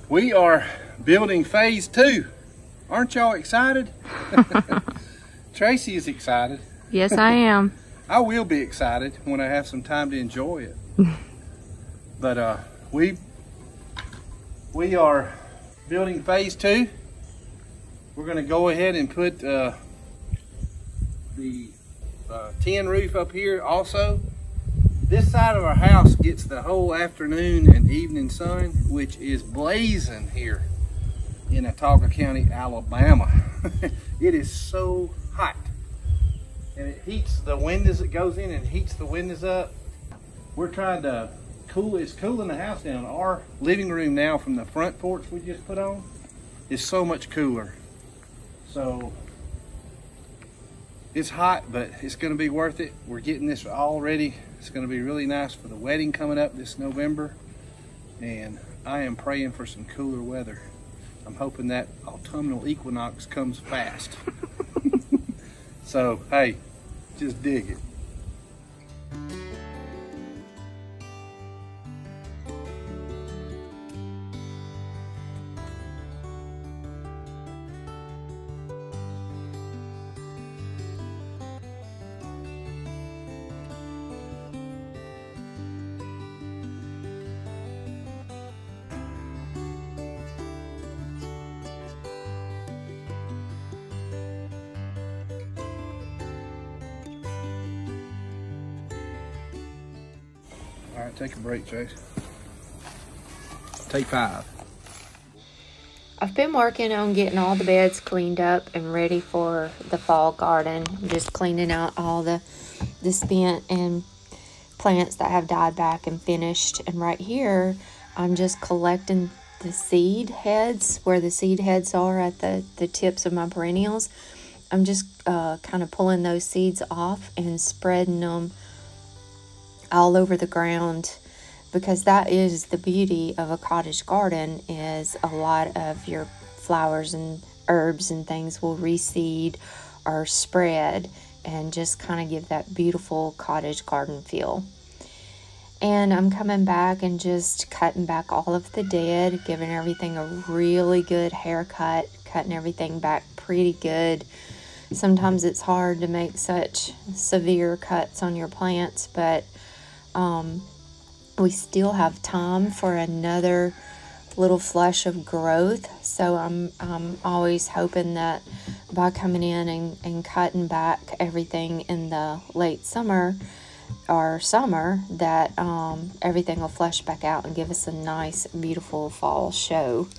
We are building phase 2. Aren't y'all excited? Tracy is excited. Yes, I am. I will be excited when I have some time to enjoy it. But we are building phase 2. We're going to go ahead and put the tin roof up here also. This side of our house gets the whole afternoon and evening sun, which is blazing here in Autauga County, Alabama. It is so hot. And it heats the windows, it goes in and heats the windows up. We're trying to it's cooling the house down. Our living room now from the front porch we just put on is so much cooler. So it's hot, but it's gonna be worth it. We're getting this all ready. It's gonna be really nice for the wedding coming up this November. And I am praying for some cooler weather. I'm hoping that autumnal equinox comes fast. So, hey, just dig it. All right, take a break, Chase. Take 5. I've been working on getting all the beds cleaned up and ready for the fall garden. I'm just cleaning out all the spent and plants that have died back and finished. And right here, I'm just collecting the seed heads, where the seed heads are at the tips of my perennials. I'm just kind of pulling those seeds off and spreading them all over the ground, because that is the beauty of a cottage garden, is a lot of your flowers and herbs and things will reseed or spread and just kind of give that beautiful cottage garden feel. And I'm coming back and just cutting back all of the dead, giving everything a really good haircut, cutting everything back pretty good. Sometimes it's hard to make such severe cuts on your plants, but we still have time for another little flush of growth. So I'm always hoping that by coming in and cutting back everything in the late summer or summer, that everything will flush back out and give us a nice, beautiful fall show.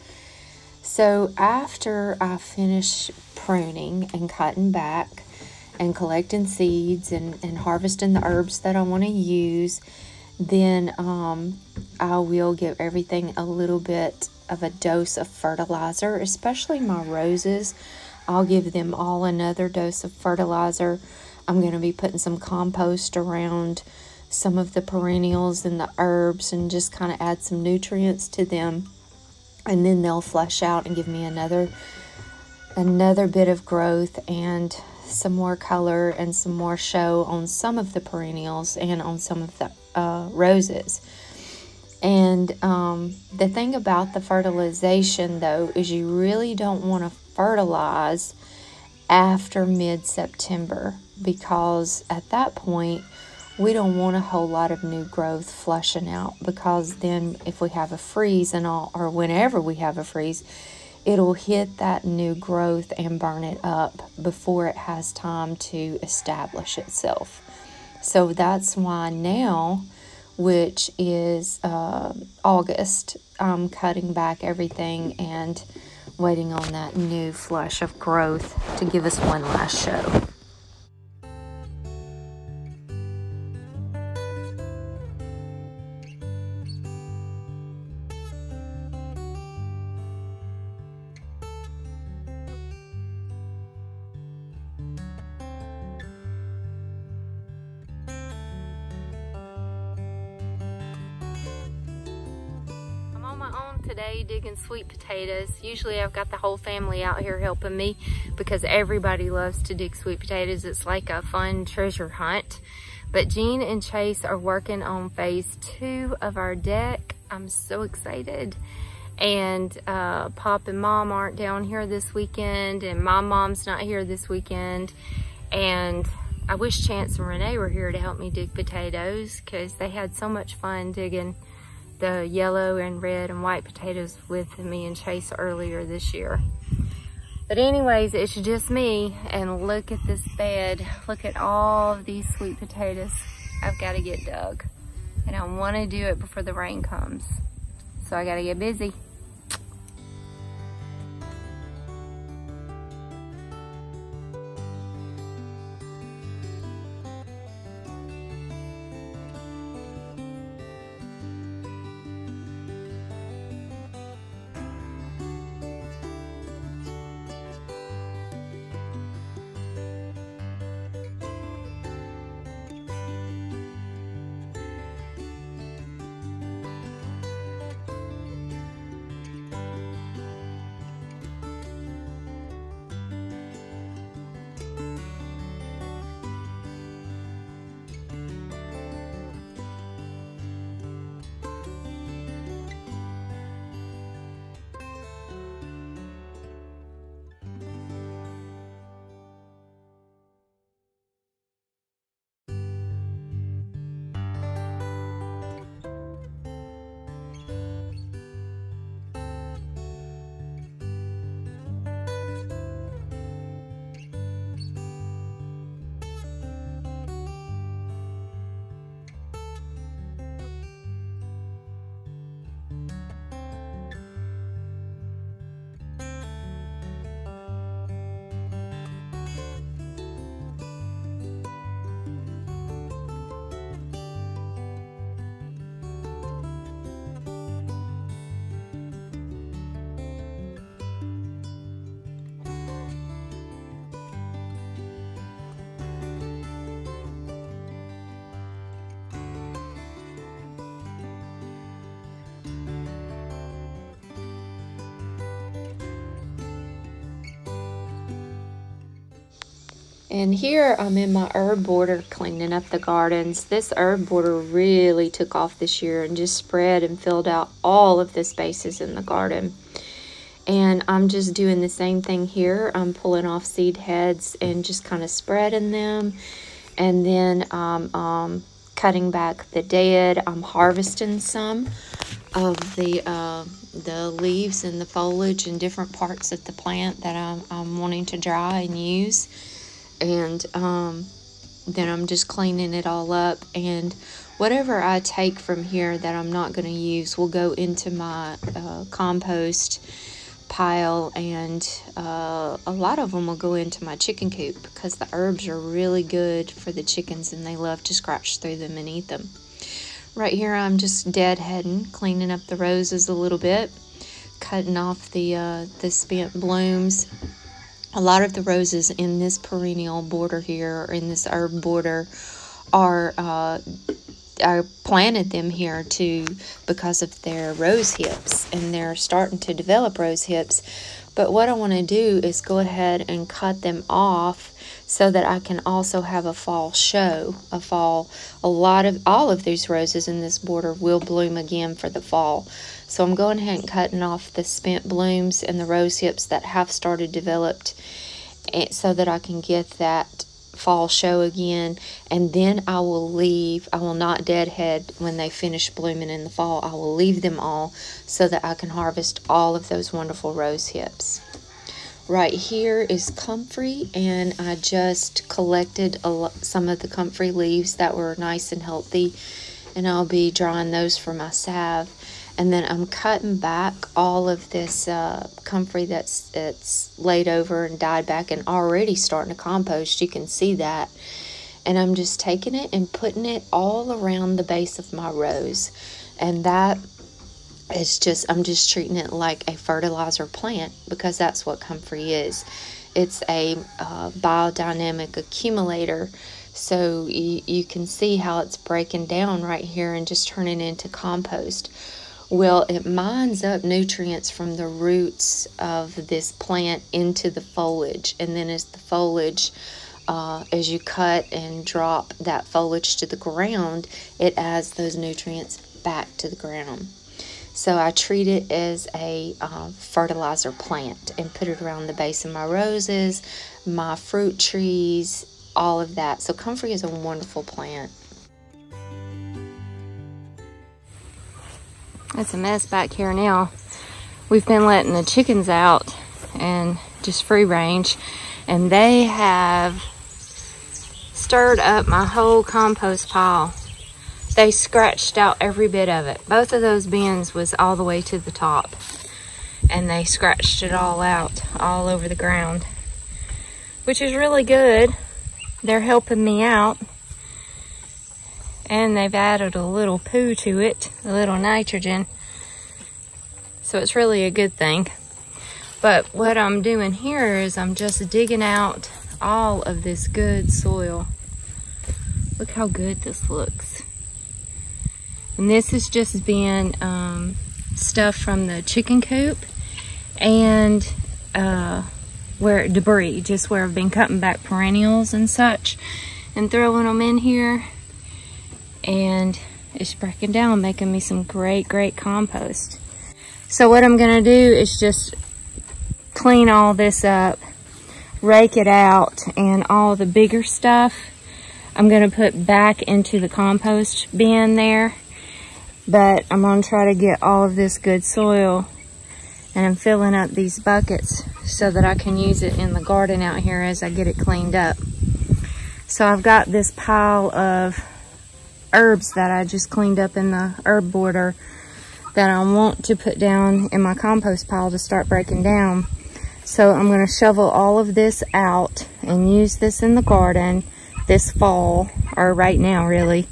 So after I finish pruning and cutting back and collecting seeds and harvesting the herbs that I want to use, then I will give everything a little bit of a dose of fertilizer, especially my roses. I'll give them all another dose of fertilizer. I'm going to be putting some compost around some of the perennials and the herbs and just kind of add some nutrients to them. And then they'll flush out and give me another bit of growth and some more color and some more show on some of the perennials and on some of the roses. And the thing about the fertilization, though, is you really don't want to fertilize after mid-September, because at that point we don't want a whole lot of new growth flushing out, because then if we have a freeze and all, or whenever we have a freeze, it'll hit that new growth and burn it up before it has time to establish itself. So that's why now, which is August, I'm cutting back everything and waiting on that new flush of growth to give us one last show. Today digging sweet potatoes. Usually I've got the whole family out here helping me because everybody loves to dig sweet potatoes. It's like a fun treasure hunt. But Jean and Chase are working on phase 2 of our deck. I'm so excited. And Pop and Mom aren't down here this weekend, and my mom's not here this weekend. And I wish Chance and Renee were here to help me dig potatoes, because they had so much fun digging the yellow and red and white potatoes with me and Chase earlier this year. But anyways, it's just me, and look at this bed. Look at all of these sweet potatoes I've got to get dug. And I want to do it before the rain comes. So I got to get busy. And here I'm in my herb border cleaning up the gardens. This herb border really took off this year and just spread and filled out all of the spaces in the garden. And I'm just doing the same thing here. I'm pulling off seed heads and just kind of spreading them. And then cutting back the dead. I'm harvesting some of the leaves and the foliage and different parts of the plant that I'm wanting to dry and use. And then I'm just cleaning it all up, and whatever I take from here that I'm not going to use will go into my compost pile, and a lot of them will go into my chicken coop because the herbs are really good for the chickens and they love to scratch through them and eat them. Right here I'm just deadheading, cleaning up the roses a little bit, cutting off the spent blooms. A lot of the roses in this perennial border here, or in this herb border, are I planted them here because of their rose hips, and they're starting to develop rose hips. But what I want to do is go ahead and cut them off so that I can also have a fall show. All of these roses in this border will bloom again for the fall. So I'm going ahead and cutting off the spent blooms and the rose hips that have started developed, so that I can get that fall show again. And then I will not deadhead when they finish blooming in the fall. I will leave them all so that I can harvest all of those wonderful rose hips. Right here is comfrey, and I just collected some of the comfrey leaves that were nice and healthy, and I'll be drying those for my salve. And then I'm cutting back all of this comfrey that's laid over and died back and already starting to compost. You can see that. And I'm just taking it and putting it all around the base of my rose. And that is I'm just treating it like a fertilizer plant, because that's what comfrey is. It's a biodynamic accumulator. So you can see how it's breaking down right here and just turning into compost. Well, it mines up nutrients from the roots of this plant into the foliage. And then as the foliage, as you cut and drop that foliage to the ground, it adds those nutrients back to the ground. So I treat it as a fertilizer plant and put it around the base of my roses, my fruit trees, all of that. So comfrey is a wonderful plant. It's a mess back here now. We've been letting the chickens out and just free range, and they have stirred up my whole compost pile. They scratched out every bit of it. Both of those bins was all the way to the top, and they scratched it all out all over the ground, which is really good. They're helping me out, and they've added a little poo to it, a little nitrogen, so it's really a good thing. But what I'm doing here is I'm just digging out all of this good soil. Look how good this looks. And this is just being stuff from the chicken coop and where debris, just where I've been cutting back perennials and such and throwing them in here. And it's breaking down, making me some great compost. So what I'm gonna do is just clean all this up, rake it out, and all the bigger stuff I'm gonna put back into the compost bin there. But I'm gonna try to get all of this good soil, and I'm filling up these buckets so that I can use it in the garden out here as I get it cleaned up. So I've got this pile of herbs that I just cleaned up in the herb border that I want to put down in my compost pile to start breaking down. So I'm gonna shovel all of this out and use this in the garden this fall, or right now really.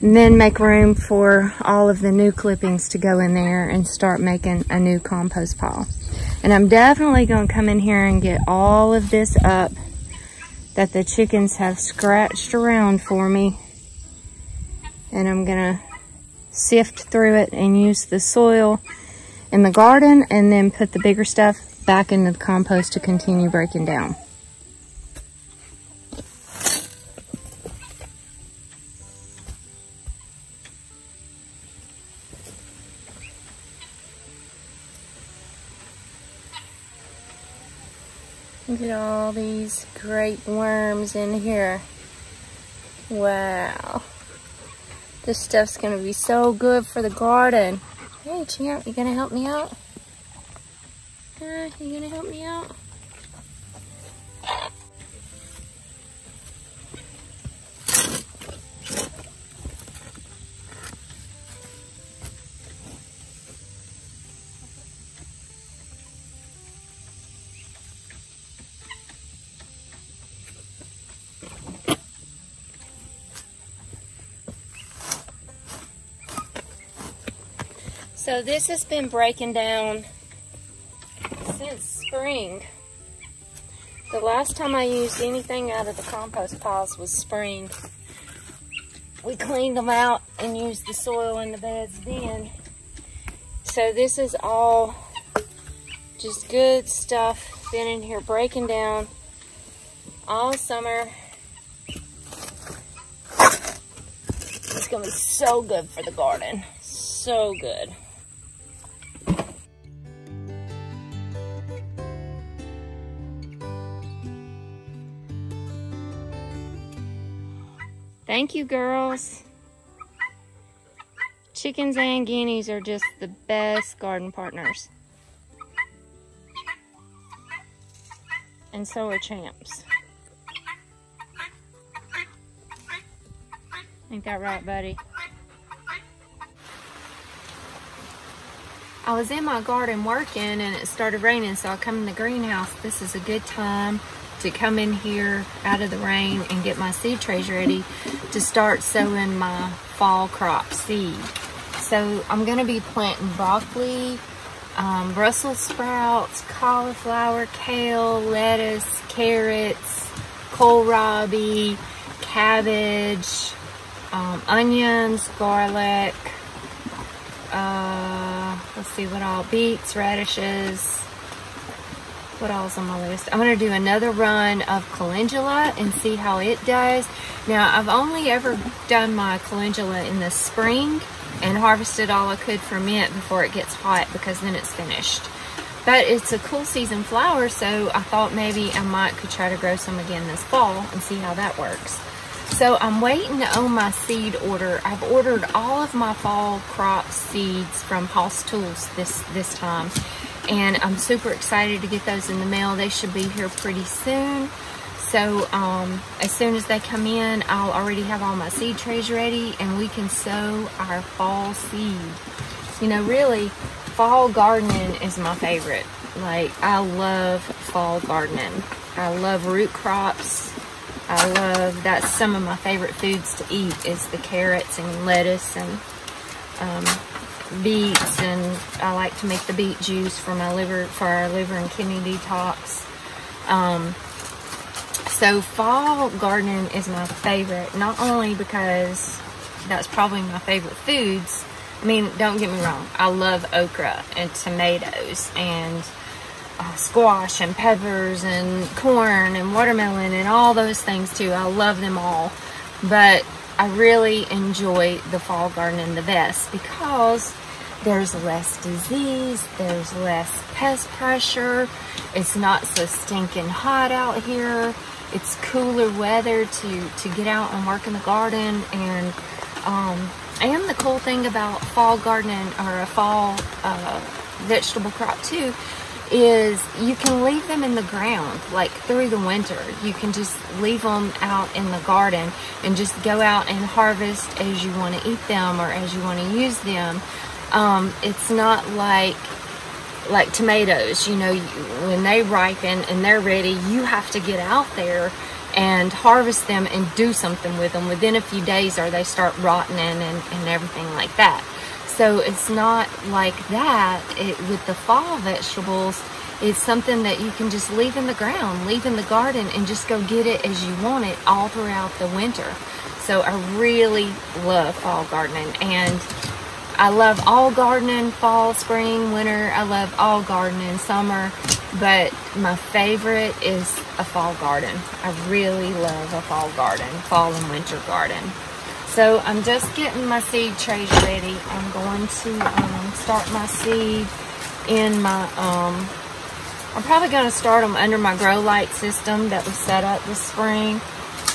And then make room for all of the new clippings to go in there and start making a new compost pile. And I'm definitely going to come in here and get all of this up that the chickens have scratched around for me. And I'm going to sift through it and use the soil in the garden, and then put the bigger stuff back into the compost to continue breaking down. Look at all these great worms in here. Wow. This stuff's gonna be so good for the garden. Hey, Champ, you gonna help me out? You gonna help me out? So this has been breaking down since spring. The last time I used anything out of the compost piles was spring. We cleaned them out and used the soil in the beds then. So this is all just good stuff, been in here breaking down all summer. It's gonna be so good for the garden, so good. Thank you, girls. Chickens and guineas are just the best garden partners. And so are champs. Ain't that right, buddy? I was in my garden working and it started raining, so I come in the greenhouse. This is a good time to come in here out of the rain and get my seed trays ready to start sowing my fall crop seed. So I'm gonna be planting broccoli, Brussels sprouts, cauliflower, kale, lettuce, carrots, kohlrabi, cabbage, onions, garlic, let's see what all, beets, radishes. What else on my list? I'm going to do another run of calendula and see how it does. Now, I've only ever done my calendula in the spring, and and harvested all I could from it before it gets hot, because then it's finished. But it's a cool season flower, so I thought maybe I could try to grow some again this fall and see how that works. So I'm waiting on my seed order. I've ordered all of my fall crop seeds from Hoss Tools this time, and I'm super excited to get those in the mail. They should be here pretty soon. So as soon as they come in, I'll already have all my seed trays ready, and we can sow our fall seed. You know, really, fall gardening is my favorite. Like, I love fall gardening. I love root crops. That's some of my favorite foods to eat, is the carrots and lettuce and beets, and I like to make the beet juice for our liver and kidney detox. So fall gardening is my favorite, not only because that's probably my favorite foods. I mean, don't get me wrong, I love okra and tomatoes and squash and peppers and corn and watermelon and all those things too. I love them all. But I really enjoy the fall gardening the best because there's less disease, there's less pest pressure, it's not so stinking hot out here, it's cooler weather to get out and work in the garden. And the cool thing about fall gardening, or a fall vegetable crop too, is you can leave them in the ground like through the winter. You can just leave them out in the garden and just go out and harvest as you want to eat them or as you want to use them. It's not like tomatoes, you know, when they ripen and they're ready, you have to get out there and harvest them and do something with them within a few days, or they start rotting and everything like that. So it's not like that. With the fall vegetables, it's something that you can just leave in the ground, leave in the garden, and just go get it as you want it all throughout the winter. So I really love fall gardening, and I love all gardening, fall, spring, winter. I love all gardening, summer, but my favorite is a fall garden. I really love a fall garden, fall and winter garden. So I'm just getting my seed trays ready. I'm going to start my seed in my, I'm probably going to start them under my grow light system that was set up this spring,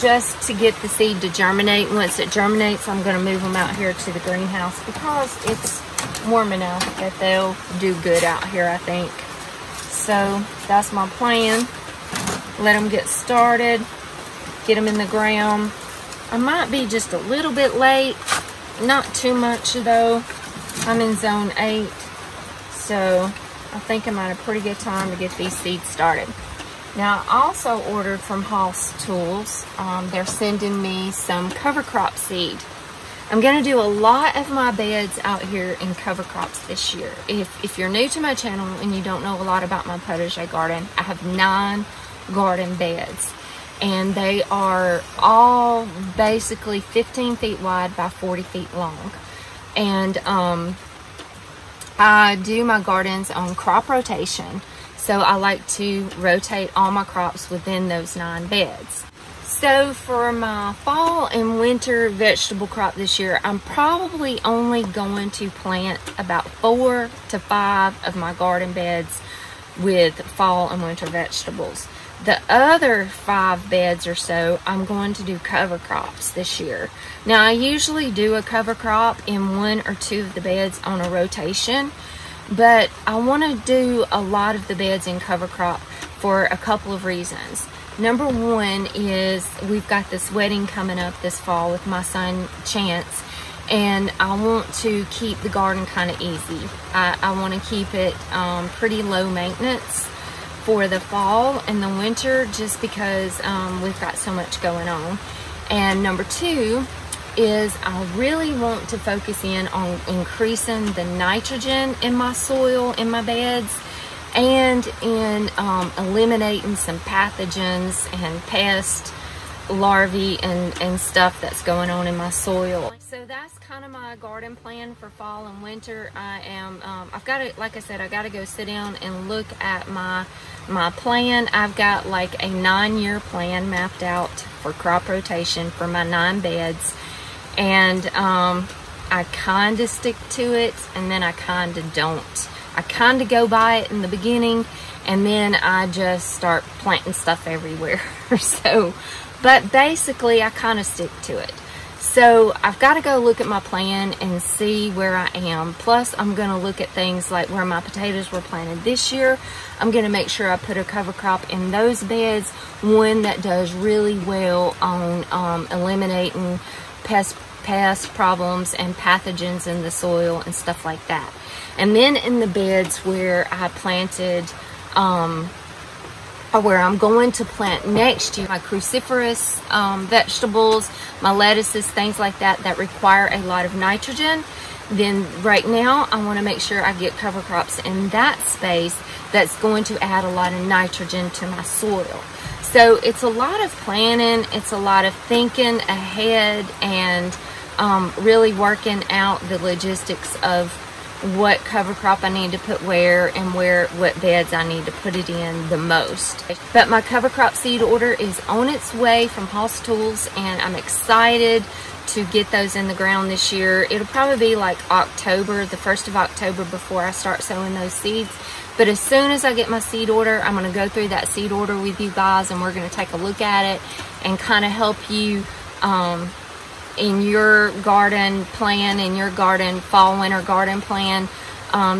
just to get the seed to germinate. Once it germinates, I'm going to move them out here to the greenhouse because it's warm enough that they'll do good out here, I think. So that's my plan. Let them get started, get them in the ground. I might be just a little bit late, not too much though. I'm in zone 8, so I think I'm at a pretty good time to get these seeds started. Now, I also ordered from Hoss Tools. They're sending me some cover crop seed. I'm going to do a lot of my beds out here in cover crops this year. If you're new to my channel and you don't know a lot about my potager garden, I have 9 garden beds. And they are all basically 15 feet wide by 40 feet long. And I do my gardens on crop rotation. So I like to rotate all my crops within those 9 beds. So for my fall and winter vegetable crop this year, I'm probably only going to plant about 4 to 5 of my garden beds with fall and winter vegetables. The other 5 beds or so, I'm going to do cover crops this year. Now, I usually do a cover crop in 1 or 2 of the beds on a rotation, but I want to do a lot of the beds in cover crop for a couple of reasons. Number 1 is we've got this wedding coming up this fall with my son Chance, and I want to keep the garden kind of easy. I want to keep it pretty low maintenance for the fall and the winter, just because we've got so much going on. And number 2 is I really want to focus in on increasing the nitrogen in my soil, in my beds, and in eliminating some pathogens and pest larvae and stuff that's going on in my soil. So that's kind of my garden plan for fall and winter. I've got to, like I said, I got to go sit down and look at my plan. I've got like a 9-year plan mapped out for crop rotation for my 9 beds. And I kind of stick to it, and then I kind of don't. I kind of go by it in the beginning, and then I just start planting stuff everywhere. So, but basically I kind of stick to it. So I've got to go look at my plan and see where I am. Plus, I'm going to look at things like where my potatoes were planted this year. I'm going to make sure I put a cover crop in those beds, one that does really well on eliminating pest problems and pathogens in the soil and stuff like that. And then in the beds where I planted, or where I'm going to plant next year, my cruciferous vegetables, my lettuces, things like that that require a lot of nitrogen, then right now I want to make sure I get cover crops in that space that's going to add a lot of nitrogen to my soil. So it's a lot of planning, it's a lot of thinking ahead, and really working out the logistics of what cover crop I need to put where, and what beds I need to put it in the most. But my cover crop seed order is on its way from Hoss Tools, and I'm excited to get those in the ground this year. It'll probably be like October, the 1st of October, before I start sowing those seeds. But as soon as I get my seed order, I'm going to go through that seed order with you guys, and we're going to take a look at it and kind of help you in your garden plan, in your garden, fall, winter garden plan,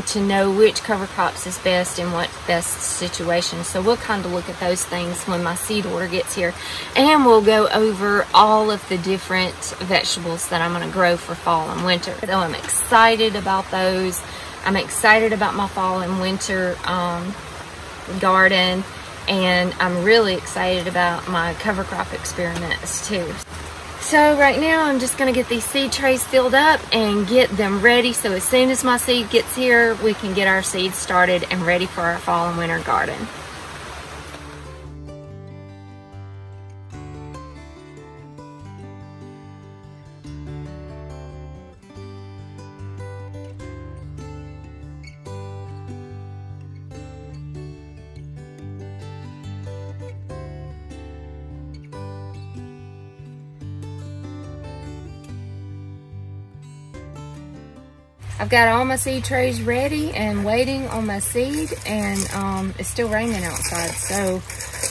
to know which cover crops is best in what best situation. So we'll kind of look at those things when my seed order gets here, and we'll go over all of the different vegetables that I'm going to grow for fall and winter. So I'm excited about those. I'm excited about my fall and winter garden, and I'm really excited about my cover crop experiments too. So right now I'm just going to get these seed trays filled up and get them ready, so as soon as my seed gets here, we can get our seeds started and ready for our fall and winter garden. I've got all my seed trays ready and waiting on my seed, and it's still raining outside. So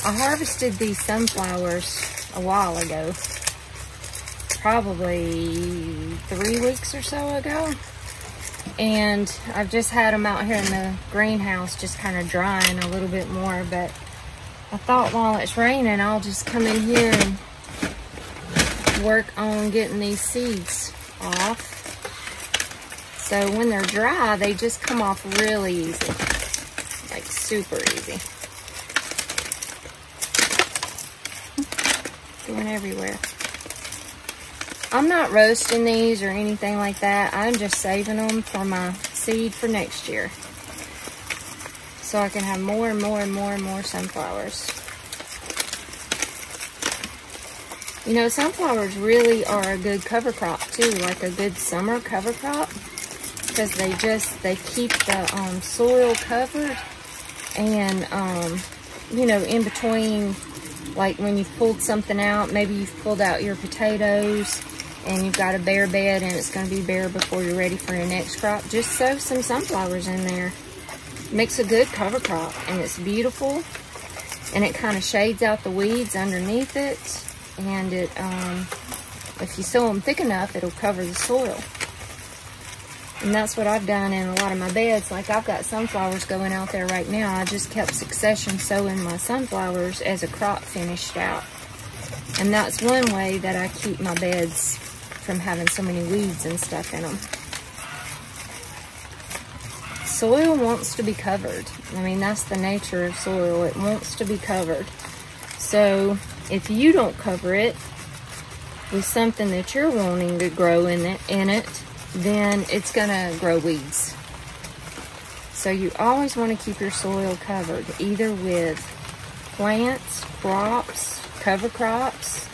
I harvested these sunflowers a while ago, probably 3 weeks or so ago. And I've just had them out here in the greenhouse just kind of drying a little bit more. But I thought while it's raining, I'll just come in here and work on getting these seeds off. So when they're dry, they just come off really easy, like super easy. Going everywhere. I'm not roasting these or anything like that. I'm just saving them for my seed for next year, so I can have more and more and more and more sunflowers. You know, sunflowers really are a good cover crop too, like a good summer cover crop, because they keep the soil covered, and you know, in between, like when you've pulled something out, maybe you've pulled out your potatoes and you've got a bare bed and it's going to be bare before you're ready for your next crop, just sow some sunflowers in there. Makes a good cover crop, and it's beautiful, and it kind of shades out the weeds underneath it, and it if you sow them thick enough, it'll cover the soil. And that's what I've done in a lot of my beds. Like, I've got sunflowers going out there right now. I just kept succession sowing my sunflowers as a crop finished out. And that's one way that I keep my beds from having so many weeds and stuff in them. Soil wants to be covered. I mean, that's the nature of soil. It wants to be covered. So if you don't cover it with something that you're wanting to grow in it, then it's gonna grow weeds. So you always want to keep your soil covered, either with plants, crops, cover crops,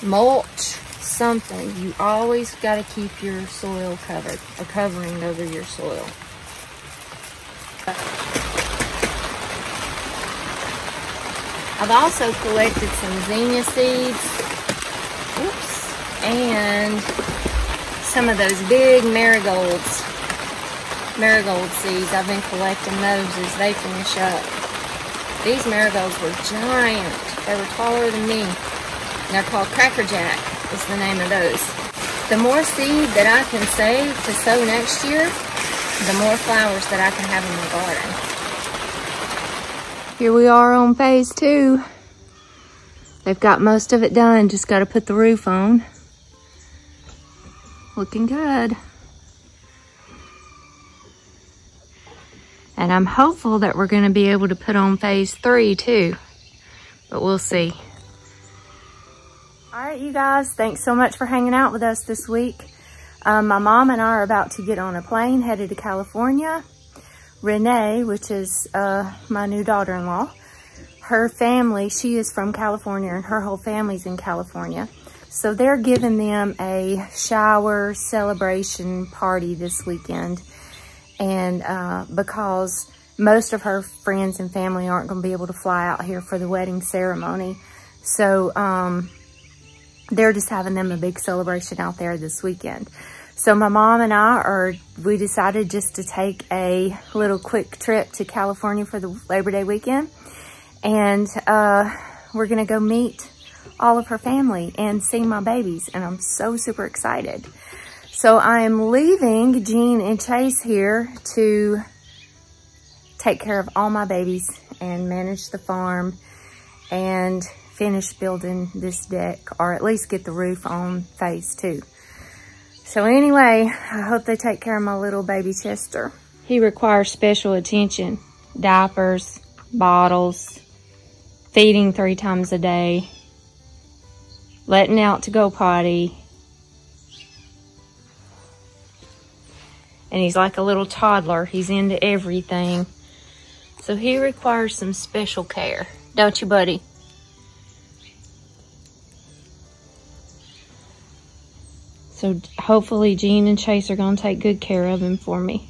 mulch, something. You always got to keep your soil covered, a covering over your soil. I've also collected some zinnia seeds, and some of those big marigolds. Marigold seeds. I've been collecting those as they finish up. These marigolds were giant. They were taller than me. And they're called Cracker Jack is the name of those. The more seed that I can save to sow next year, the more flowers that I can have in my garden. Here we are on phase 2. They've got most of it done. Just got to put the roof on. Looking good. And I'm hopeful that we're going to be able to put on phase 3 too, but we'll see. All right, you guys, thanks so much for hanging out with us this week. My mom and I are about to get on a plane headed to California. Renee, which is my new daughter-in-law, her family, she is from California and her whole family's in California. So they're giving them a shower celebration party this weekend. And because most of her friends and family aren't going to be able to fly out here for the wedding ceremony. So they're just having them a big celebration out there this weekend. So my mom and we decided just to take a little quick trip to California for the Labor Day weekend. And we're going to go meet all of her family and see my babies. And I'm so super excited. So I'm leaving Jean and Chase here to take care of all my babies and manage the farm and finish building this deck, or at least get the roof on phase 2. So anyway, I hope they take care of my little baby Chester. He requires special attention. Diapers, bottles, feeding 3 times a day, letting out to go potty. And he's like a little toddler. He's into everything. So he requires some special care. Don't you, buddy? So hopefully Jean and Chase are going to take good care of him for me.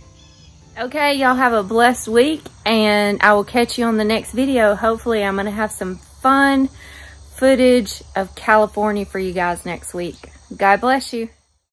Okay, y'all have a blessed week. And I will catch you on the next video. Hopefully I'm going to have some fun footage of California for you guys next week. God bless you.